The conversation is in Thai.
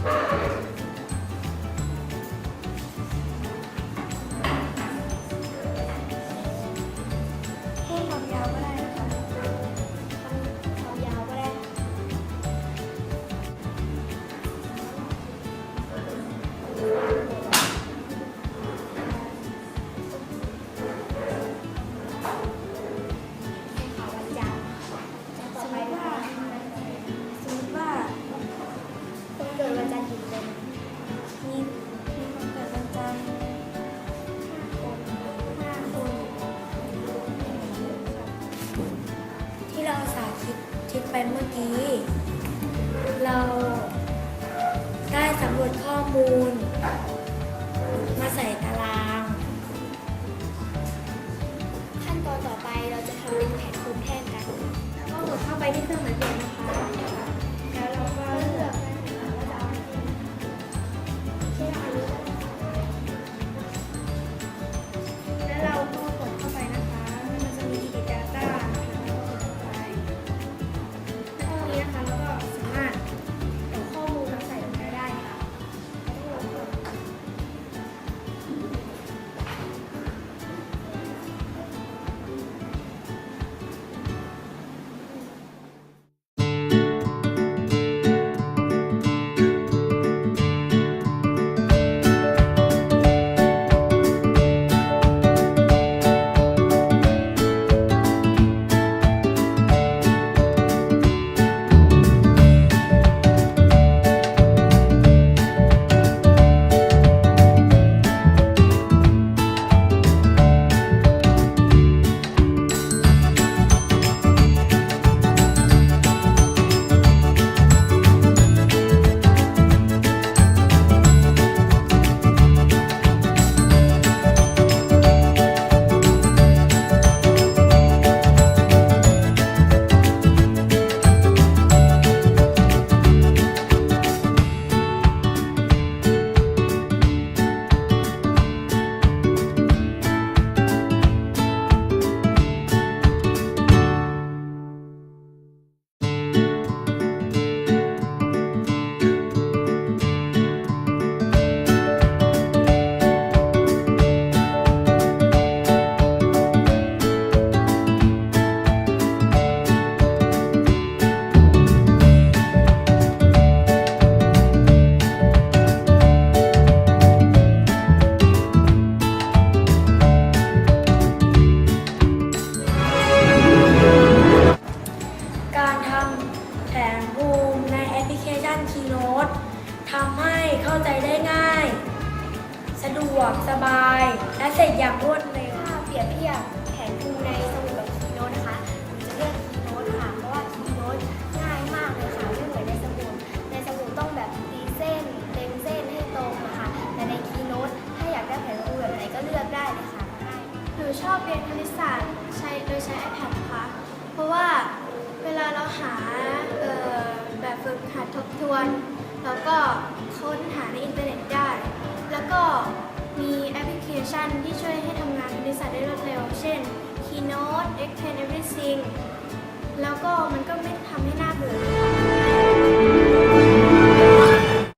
ให้ความยาวก็ได้นะคะความยาวก็ได้สมมติว่าคนเกิดวันจันทร์กี่คนมีคนเกิดวันจันทร์5 คนที่เราสาธิตไปเมื่อกี้ เราได้สำรวจข้อมูล มาใส่ตาราง ขั้นตอนต่อไปเราจะทำเป็นแผนภูมิแท่งกันก็กดเข้าไปที่เครื่องหมายเปลี่ยนนะคะ แล้วเราก็เลือกว่าจะเอาที่เราเลือกแล้วเราก็กดเข้าไปนะคะมันจะมี edit data นะคะเราก็กดเข้าไปแล้วตรงนี้นะคะเราก็สามารถเอาข้อมูลมาใส่ลงไปได้ค่ะ สบายและเสร็จอย่างรวดเร็วถ้าเปรียบเทียบแผนภูมิในสมุดกับคีย์โน้ตนะคะจะเลือกคีย์โน้ตค่ะเพราะว่าคีย์โน้ตง่ายมากเลยค่ะไม่เหมือนในสมุดต้องแบบตีเส้นเล็งเส้นให้ตรงนะคะแต่ในคีย์โน้ตถ้าอยากได้แผนภูมิแบบไหนก็เลือกได้เลยค่ะง่ายหนูชอบเรียนคณิตศาสตร์โดยใช้ iPad นะคะเพราะว่าเวลาเราหาแบบฝึกหัดทบทวนแล้วก็ค้นหาในอินเทอร์เน็ตได้ แล้วก็มีแอปพลิเคชันที่ช่วยให้ทำงานคณิตศาสตร์ได้รวดเร็ว เช่น Keynote, Excel Everything แล้วก็มันก็ไม่